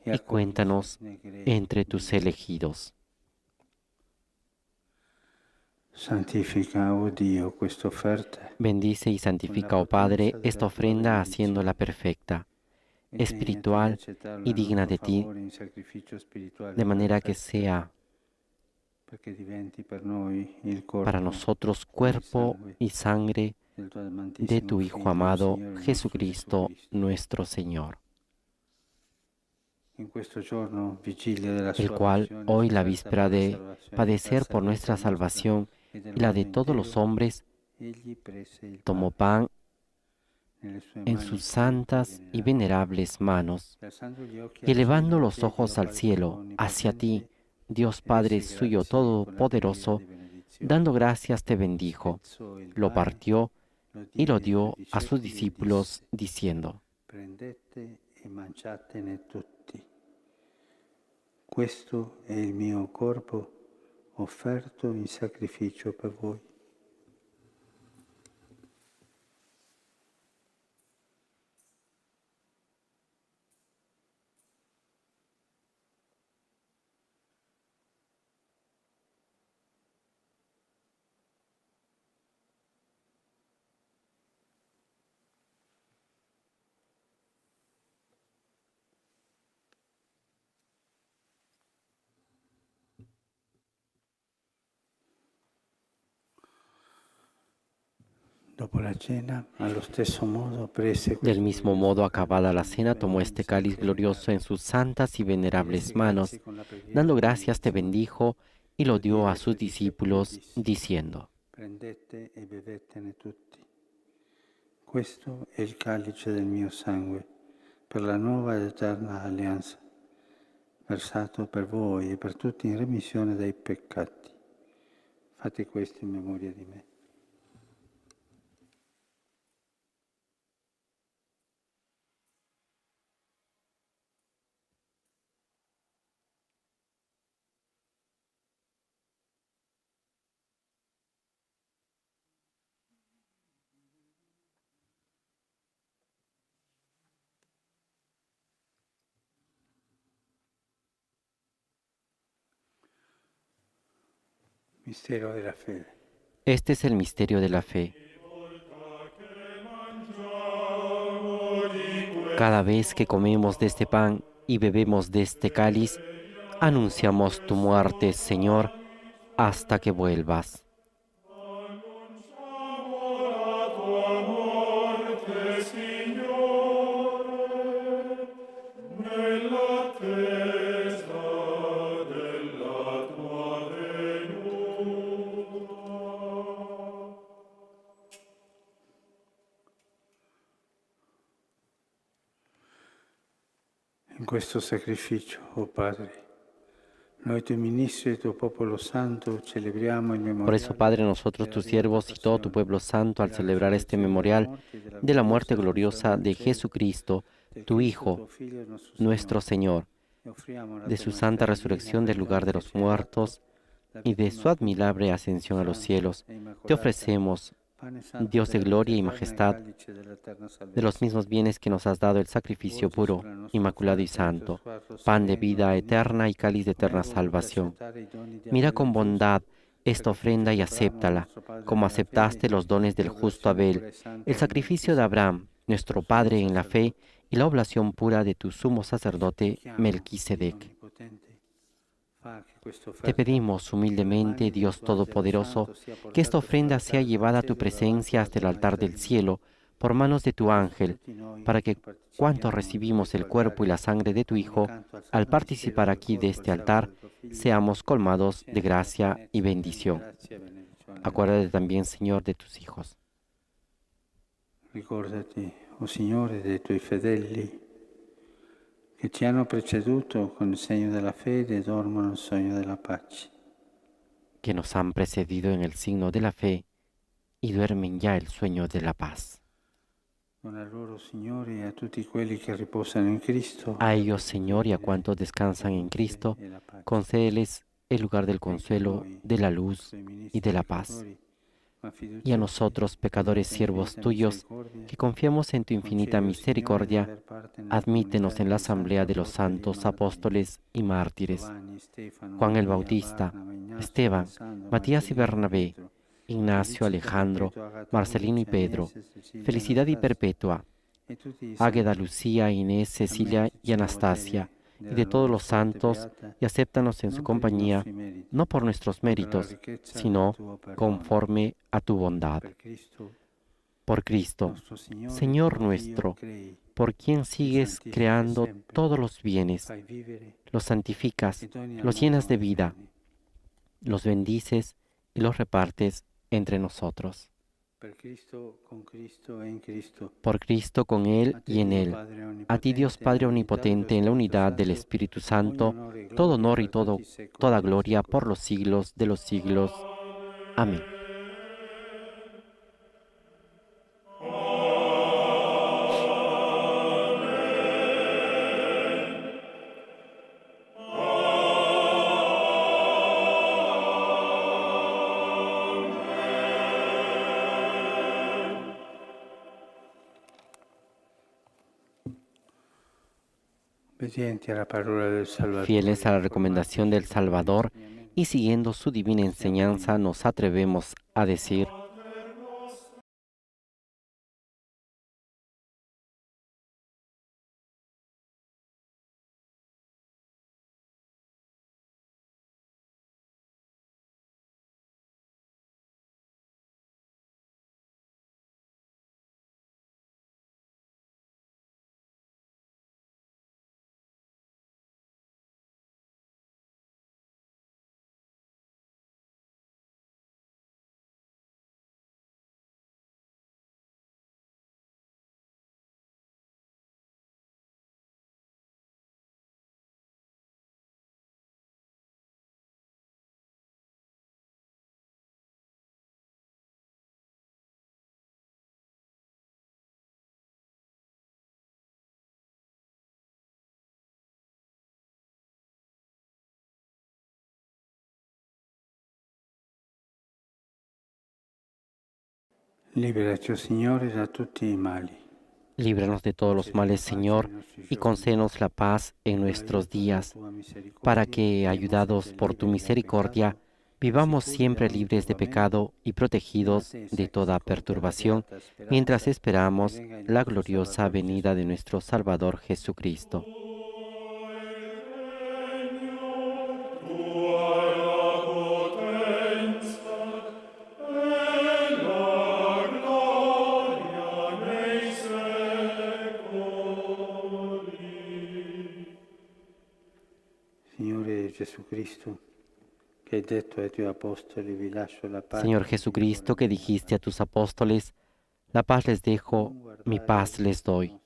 y cuéntanos entre tus elegidos. Santifica, oh Dio, questa offerta. Bendice y santifica, oh Padre, esta ofrenda haciéndola perfecta, espiritual y digna de ti, de manera que sea para nosotros cuerpo y sangre de tu Hijo amado, Jesucristo nuestro Señor, el cual hoy, la víspera de padecer por nuestra salvación y la de todos los hombres, tomó pan en sus santas y venerables manos, y elevando los ojos al cielo, hacia ti, Dios Padre suyo todopoderoso, dando gracias te bendijo, lo partió y lo dio a sus discípulos, diciendo: Prendete e mangiatene tutti. Questo è il mio corpo offerto in sacrificio per voi. Dopo la cena, allo stesso modo, prese Del mismo modo, acabada la cena, tomó este cáliz glorioso en sus santas y venerables manos, dando gracias te bendijo y lo dio a sus discípulos, diciendo: Prendete e bevetene tutti. Questo è il calice del mio sangue, per la nuova ed eterna alleanza, versato per voi e per tutti in remissione dei peccati. Fate questo in memoria di me. Mistero della fede. Este es el misterio de la fe. Cada vez que comemos de este pan y bebemos de este cáliz, anunciamos tu muerte, Señor, hasta que vuelvas. In questo sacrificio, oh Padre, noi tuoi ministri e il tuo popolo santo celebriamo il memoriale. Por eso, Padre, nosotros, tus siervos y todo tu pueblo santo, al celebrar este memorial de la muerte gloriosa de Jesucristo, tu Hijo, nuestro Señor, de su santa resurrección del lugar de los muertos y de su admirable ascensión a los cielos, te ofrecemos, Dios de gloria y majestad, de los mismos bienes que nos has dado el sacrificio puro, inmaculado y santo, pan de vida eterna y cáliz de eterna salvación. Mira con bondad esta ofrenda y acéptala, como aceptaste los dones del justo Abel, el sacrificio de Abraham, nuestro Padre en la fe, y la oblación pura de tu sumo sacerdote Melquisedec. Te pedimos humildemente, Dios Todopoderoso, que esta ofrenda sea llevada a tu presencia hasta el altar del cielo por manos de tu ángel, para que cuantos recibimos el cuerpo y la sangre de tu Hijo, al participar aquí de este altar, seamos colmados de gracia y bendición. Acuérdate también, Señor, de tus hijos. Ricordati, oh Signore, dei tuoi fedeli che ci hanno preceduto con il segno della fede e dormono nel sogno della pace. Que nos han precedido en el signo de la fe y duermen ya el sueño de la paz. Dona loro, Signore, a tutti quelli che riposano in Cristo. A ellos, Señor, y a cuantos descansan en Cristo, concédeles el lugar del consuelo, de la luz y de la paz. Y a nosotros, pecadores siervos tuyos, que confiamos en tu infinita misericordia, admítenos en la asamblea de los santos apóstoles y mártires, Juan el Bautista, Esteban, Matías y Bernabé, Ignacio, Alejandro, Marcelino y Pedro, Felicidad y Perpetua, Águeda, Lucía, Inés, Cecilia y Anastasia, y de todos los santos, y acéptanos en su compañía, no por nuestros méritos, sino conforme a tu bondad. Por Cristo, Señor nuestro, por quien sigues creando todos los bienes, los santificas, los llenas de vida, los bendices y los repartes entre nosotros. Por Cristo, con Él y en Él. A ti, Dios Padre Omnipotente, en la unidad del Espíritu Santo, todo honor y toda gloria por los siglos de los siglos. Amén. Fieles a la recomendación del Salvador y siguiendo su divina enseñanza, nos atrevemos a decir: Liberaci, oh Signore, da tutti i mali. líbranos de todos los males, Señor, y concédenos la paz en nuestros días, para que, ayudados por tu misericordia, vivamos siempre libres de pecado y protegidos de toda perturbación, mientras esperamos la gloriosa venida de nuestro Salvador Jesucristo. Señor Jesucristo, que dijiste a tus apóstoles: la paz les dejo, mi paz les doy.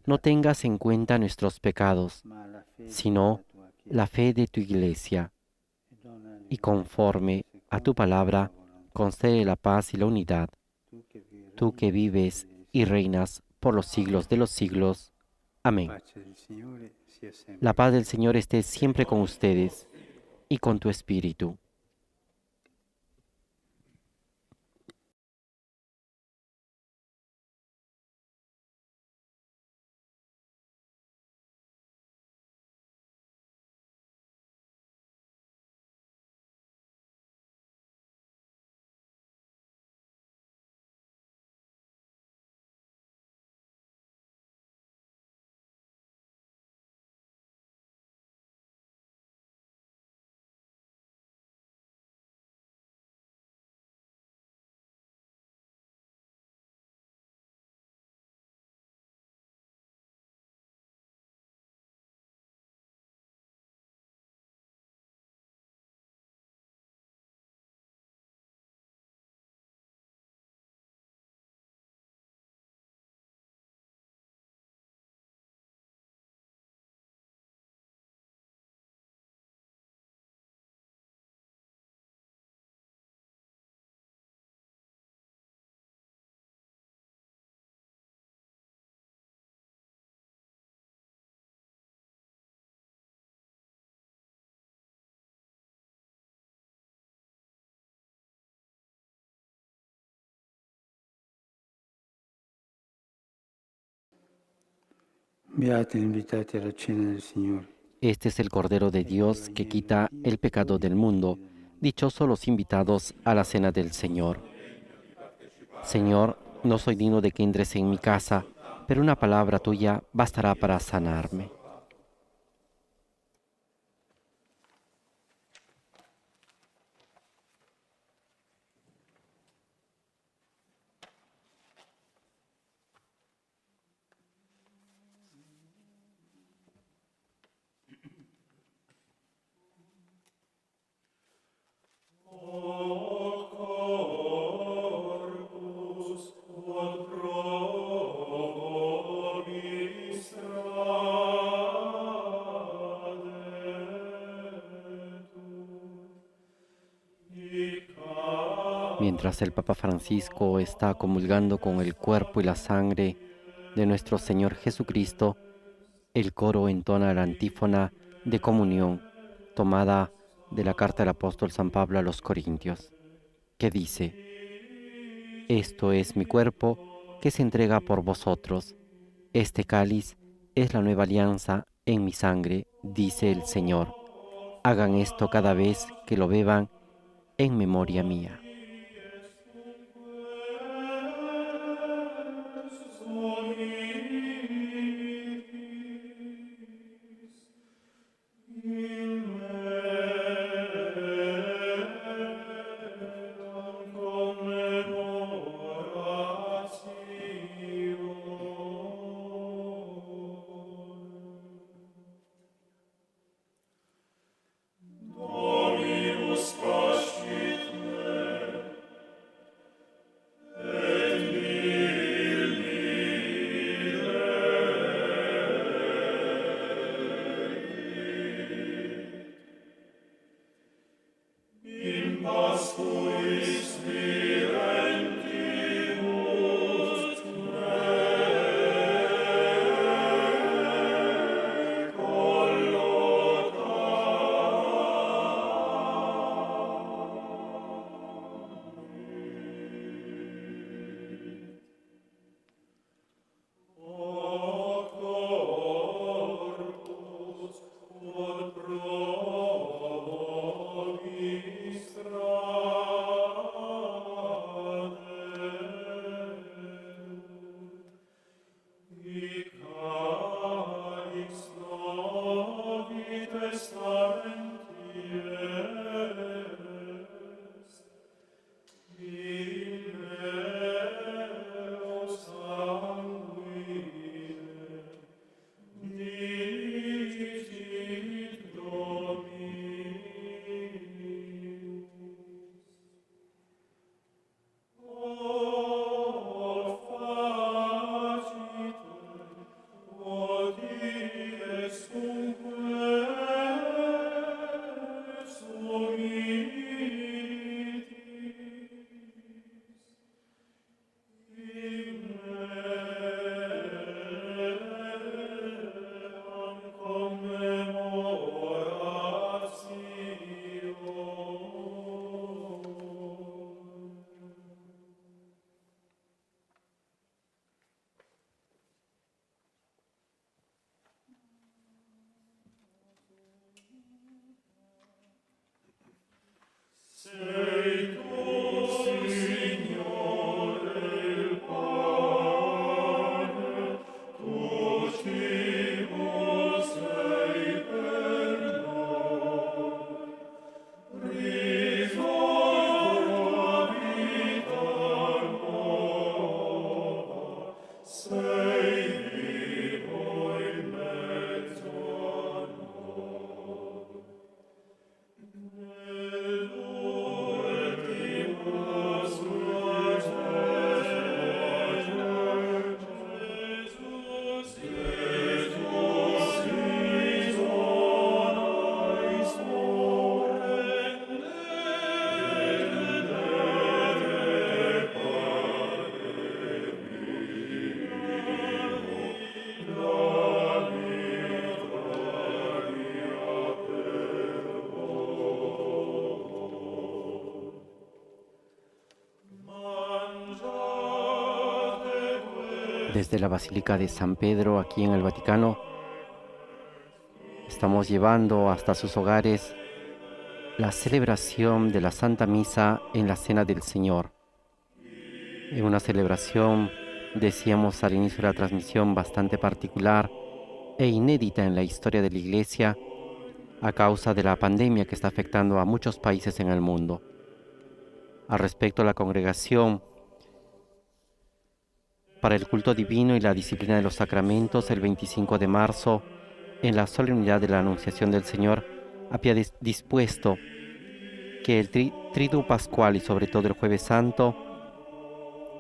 No tengas en cuenta nuestros pecados, sino la fe de tu Iglesia. Y conforme a tu palabra, concede la paz y la unidad. Tú que vives y reinas por los siglos de los siglos. Amén. pace del Signore sia sempre. La paz del Señor esté siempre con ustedes y con tu espíritu. Beati gli invitati alla cena del Signore. Este es el Cordero de Dios que quita el pecado del mundo. Dichosos los invitados a la cena del Señor. Señor, no soy digno de que entres en mi casa, pero una palabra tuya bastará para sanarme. Mientras el Papa Francisco está comulgando con el cuerpo y la sangre de nuestro Señor Jesucristo, el coro entona la antífona de comunión tomada de la carta del apóstol San Pablo a los Corintios, que dice: Esto es mi cuerpo que se entrega por vosotros. Este cáliz es la nueva alianza en mi sangre, dice el Señor. Hagan esto cada vez que lo beban en memoria mía. Desde la Basílica de San Pedro, aquí en el Vaticano, estamos llevando hasta sus hogares la celebración de la Santa Misa en la Cena del Señor. En una celebración, decíamos al inicio de la transmisión, bastante particular e inédita en la historia de la Iglesia a causa de la pandemia que está afectando a muchos países en el mundo. Al respecto, la congregación para el culto divino y la disciplina de los sacramentos, el 25 de marzo, en la solemnidad de la Anunciación del Señor, había dispuesto que el Triduo Pascual y sobre todo el Jueves Santo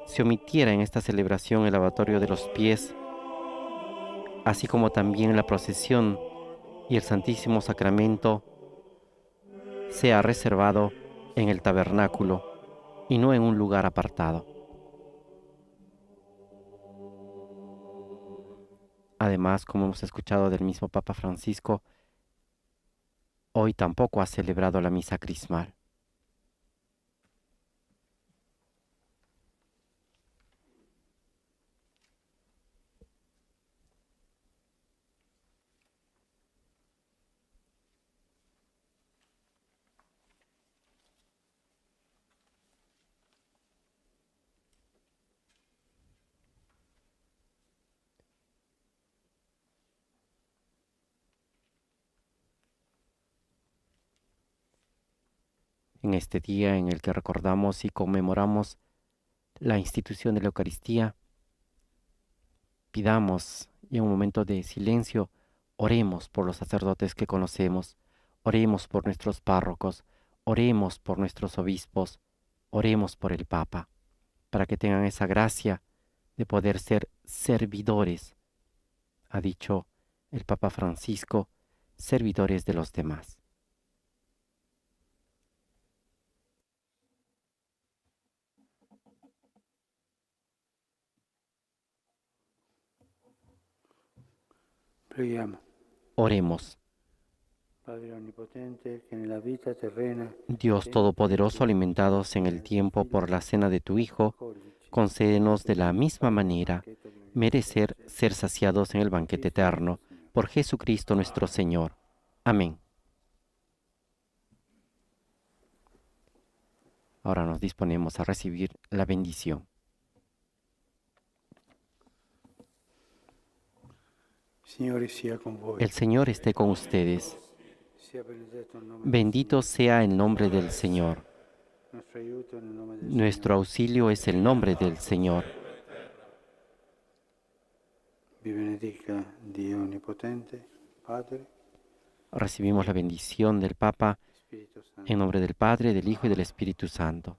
se omitiera en esta celebración el lavatorio de los pies, así como también la procesión y el Santísimo Sacramento sea reservado en el tabernáculo y no en un lugar apartado. Además, como hemos escuchado del mismo Papa Francisco, hoy tampoco ha celebrado la misa crismal. En este día en el que recordamos y conmemoramos la institución de la Eucaristía, pidamos y en un momento de silencio oremos por los sacerdotes que conocemos, oremos por nuestros párrocos, oremos por nuestros obispos, oremos por el Papa, para que tengan esa gracia de poder ser servidores, ha dicho el Papa Francisco, servidores de los demás. Preghiamo. Oremos. Padre Onnipotente, que en la vida terrena Dios Todopoderoso, alimentados en el tiempo por la cena de tu Hijo, concédenos de la misma manera merecer ser saciados en el banquete eterno, por Jesucristo nuestro Señor. Amén. Ahora nos disponemos a recibir la bendición. Signore sia con voi. El Señor esté con ustedes. Sia benedetto il nome Bendito sea el nombre del Señor. nostro aiuto nel nome del Nuestro auxilio es el nombre del Señor. Vi benedica Dio Onnipotente, Padre, Recibimos la bendición del Papa Spirito Santo. en nombre del Padre, del Hijo y del Espíritu Santo.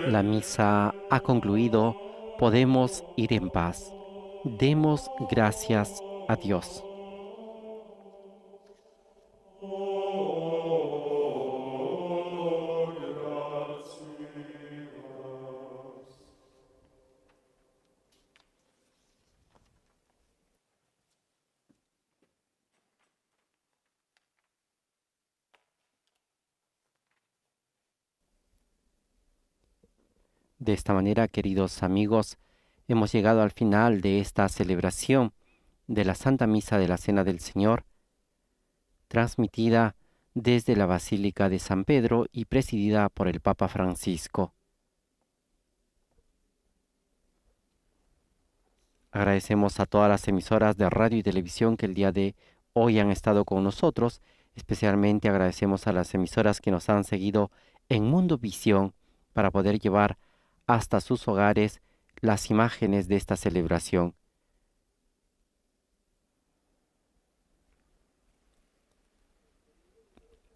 La misa ha concluido, podemos ir en paz. Demos gracias a Dios. De esta manera, queridos amigos, hemos llegado al final de esta celebración de la Santa Misa de la Cena del Señor, transmitida desde la Basílica de San Pedro y presidida por el Papa Francisco. Agradecemos a todas las emisoras de radio y televisión que el día de hoy han estado con nosotros. Especialmente agradecemos a las emisoras que nos han seguido en Mundo Visión para poder llevar hasta sus hogares las imágenes de esta celebración.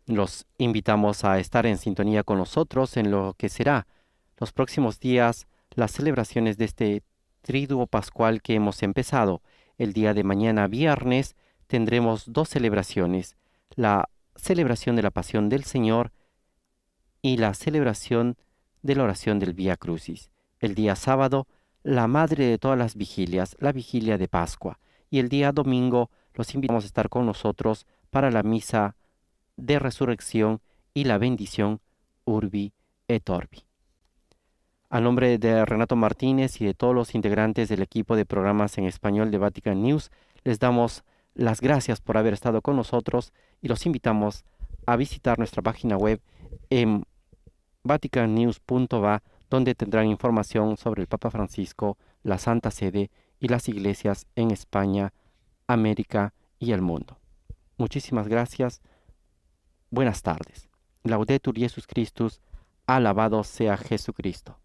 Los invitamos a estar en sintonía con nosotros en lo que será los próximos días las celebraciones de este Triduo Pascual que hemos empezado. El día de mañana, viernes, tendremos dos celebraciones: la celebración de la Pasión del Señor y la celebración de la oración del Vía Crucis. El día sábado, la madre de todas las vigilias, la vigilia de Pascua. Y el día domingo, los invitamos a estar con nosotros para la misa de resurrección y la bendición Urbi et Orbi. A nombre de Renato Martínez y de todos los integrantes del equipo de programas en español de Vatican News, les damos las gracias por haber estado con nosotros y los invitamos a visitar nuestra página web en vaticannews.va, donde tendrán información sobre el Papa Francisco, la Santa Sede y las iglesias en España, América y el mundo. Muchísimas gracias. Buenas tardes. Laudetur Jesus Christus. Alabado sea Jesucristo.